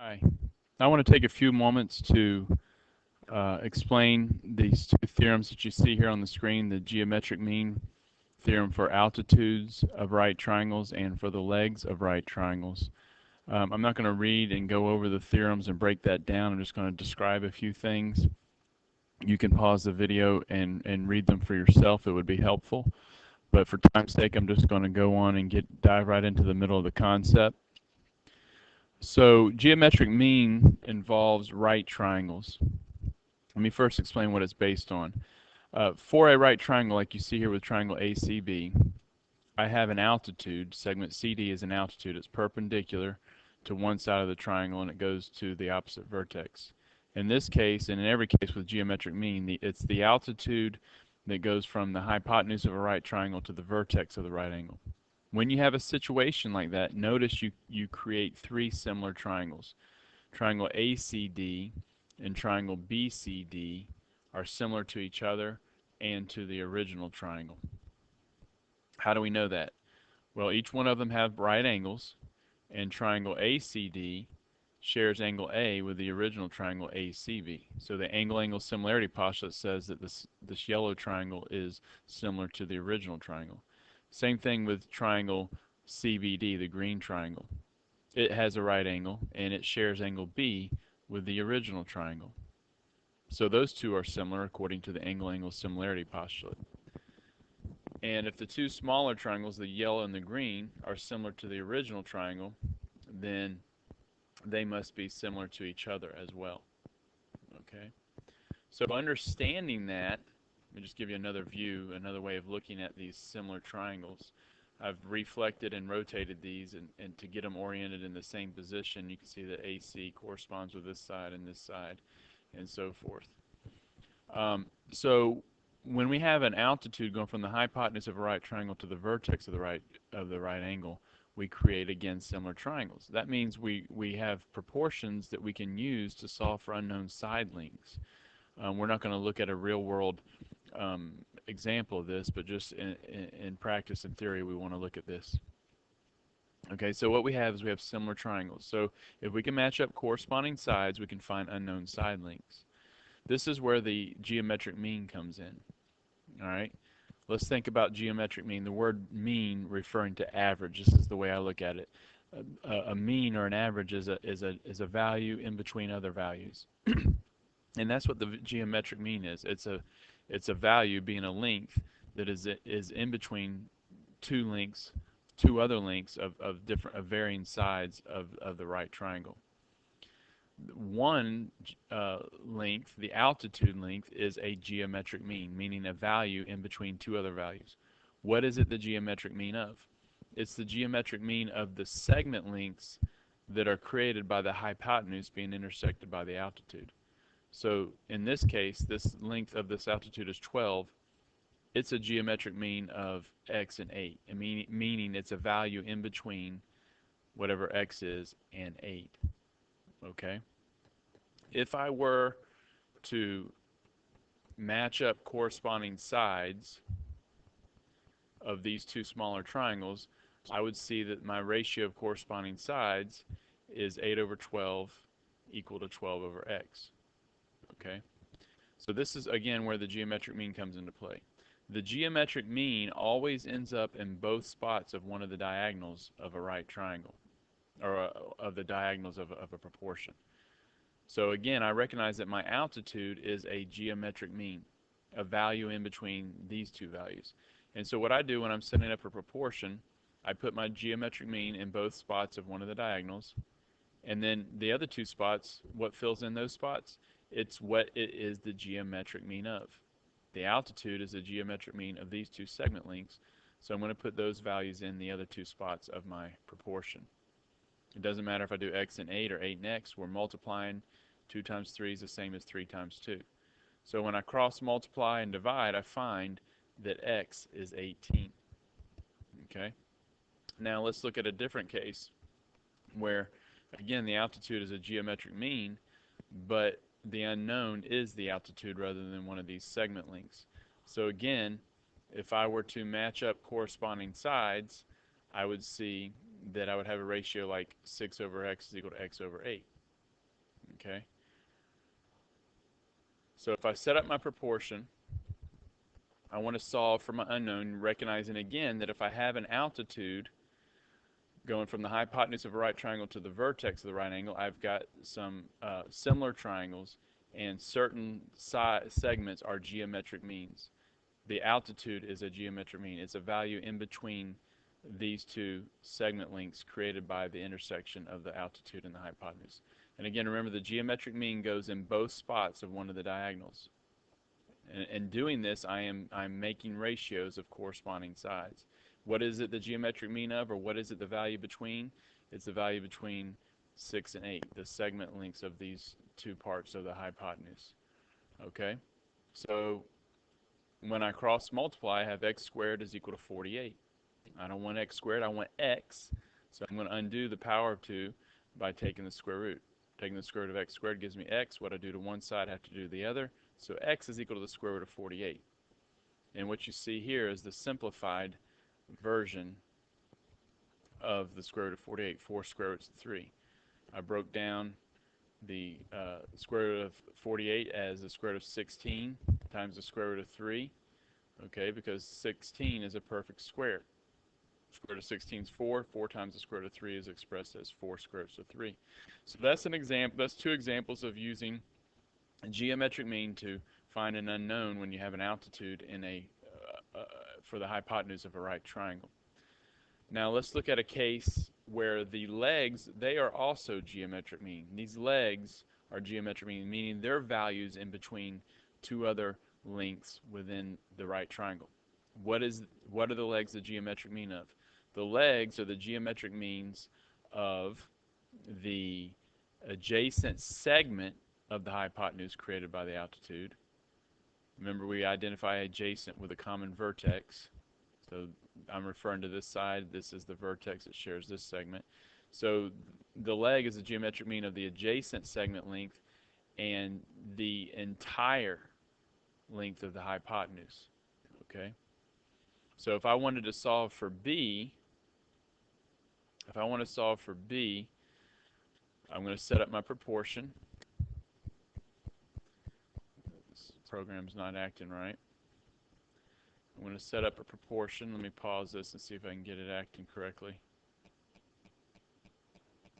Hi. I want to take a few moments to explain these two theorems that you see here on the screen, the geometric mean theorem for altitudes of right triangles and for the legs of right triangles. I'm not going to read and go over the theorems and break that down. I'm just going to describe a few things. You can pause the video and read them for yourself. It would be helpful. But for time's sake, I'm just going to go on and dive right into the middle of the concept. So geometric mean involves right triangles. Let me first explain what it's based on. For a right triangle, like you see here with triangle ACB, I have an altitude. Segment CD is an altitude. It's perpendicular to one side of the triangle, and it goes to the opposite vertex. In this case, and in every case with geometric mean, it's the altitude that goes from the hypotenuse of a right triangle to the vertex of the right angle. When you have a situation like that, notice you create three similar triangles. Triangle ACD and triangle BCD are similar to each other and to the original triangle. How do we know that? Well, each one of them have right angles, and triangle ACD shares angle A with the original triangle ACB. So the angle-angle similarity postulate says that this yellow triangle is similar to the original triangle. Same thing with triangle CBD, the green triangle. It has a right angle, and it shares angle B with the original triangle. So those two are similar according to the angle-angle similarity postulate. And if the two smaller triangles, the yellow and the green, are similar to the original triangle, then they must be similar to each other as well. Okay? So understanding that, let me just give you another view, another way of looking at these similar triangles. I've reflected and rotated these, and to get them oriented in the same position, you can see that AC corresponds with this side, and so forth. So when we have an altitude going from the hypotenuse of a right triangle to the vertex of the right angle, we create again similar triangles. That means we have proportions that we can use to solve for unknown side lengths. We're not going to look at a real world example of this, but just in practice and theory, we want to look at this. Okay, so what we have is we have similar triangles. So if we can match up corresponding sides, we can find unknown side lengths. This is where the geometric mean comes in. All right, let's think about geometric mean. The word mean referring to average. This is the way I look at it. A mean or an average is a value in between other values. And that's what the geometric mean is. It's a value being a length that is in between two other lengths of varying sides of the right triangle. One length, the altitude length, is a geometric mean, meaning a value in between two other values. What is it the geometric mean of? It's the geometric mean of the segment lengths that are created by the hypotenuse being intersected by the altitude. So in this case, this length of this altitude is 12. It's a geometric mean of x and 8, meaning it's a value in between whatever x is and 8. Okay? If I were to match up corresponding sides of these two smaller triangles, I would see that my ratio of corresponding sides is 8 over 12 equal to 12 over x. Okay? So this is, again, where the geometric mean comes into play. The geometric mean always ends up in both spots of one of the diagonals of a right triangle, or of the diagonals of a proportion. So again, I recognize that my altitude is a geometric mean, a value in between these two values. And so what I do when I'm setting up a proportion, I put my geometric mean in both spots of one of the diagonals, and then the other two spots, what fills in those spots? It's what it is the geometric mean of. The altitude is the geometric mean of these two segment lengths, so I'm going to put those values in the other two spots of my proportion. It doesn't matter if I do x and 8 or 8 and x, we're multiplying. 2 times 3 is the same as 3 times 2. So when I cross multiply and divide, I find that x is 18. Okay? Now let's look at a different case where, again, the altitude is a geometric mean, but the unknown is the altitude rather than one of these segment lengths. So again, if I were to match up corresponding sides, I would see that I would have a ratio like 6 over x is equal to x over 8. Okay. So if I set up my proportion, I want to solve for my unknown, recognizing again that if I have an altitude going from the hypotenuse of a right triangle to the vertex of the right angle, I've got some similar triangles, and certain segments are geometric means. The altitude is a geometric mean. It's a value in between these two segment lengths created by the intersection of the altitude and the hypotenuse. And again, remember the geometric mean goes in both spots of one of the diagonals. And doing this, I'm making ratios of corresponding sides. What is it the geometric mean of, or what is it the value between? It's the value between 6 and 8, the segment lengths of these two parts of the hypotenuse. Okay? So when I cross multiply, I have x squared is equal to 48. I don't want x squared, I want x. So I'm going to undo the power of 2 by taking the square root. Taking the square root of x squared gives me x. What I do to one side, I have to do to the other. So x is equal to the square root of 48. And what you see here is the simplified version of the square root of 48, 4 square roots of 3. I broke down the square root of 48 as the square root of 16 times the square root of 3, okay, because 16 is a perfect square. Square root of 16 is 4. 4 times the square root of 3 is expressed as 4 square roots of 3. So that's an example. That's two examples of using a geometric mean to find an unknown when you have an altitude in for the hypotenuse of a right triangle. Now let's look at a case where the legs, they are also geometric mean. These legs are geometric mean, meaning their values in between two other lengths within the right triangle. What are the legs the geometric mean of? The legs are the geometric means of the adjacent segment of the hypotenuse created by the altitude. Remember, we identify adjacent with a common vertex. So I'm referring to this side. This is the vertex that shares this segment. So the leg is the geometric mean of the adjacent segment length and the entire length of the hypotenuse. Okay? So if I wanted to solve for B, I'm going to set up my proportion. This program's not acting right. I'm going to set up a proportion. Let me pause this and see if I can get it acting correctly.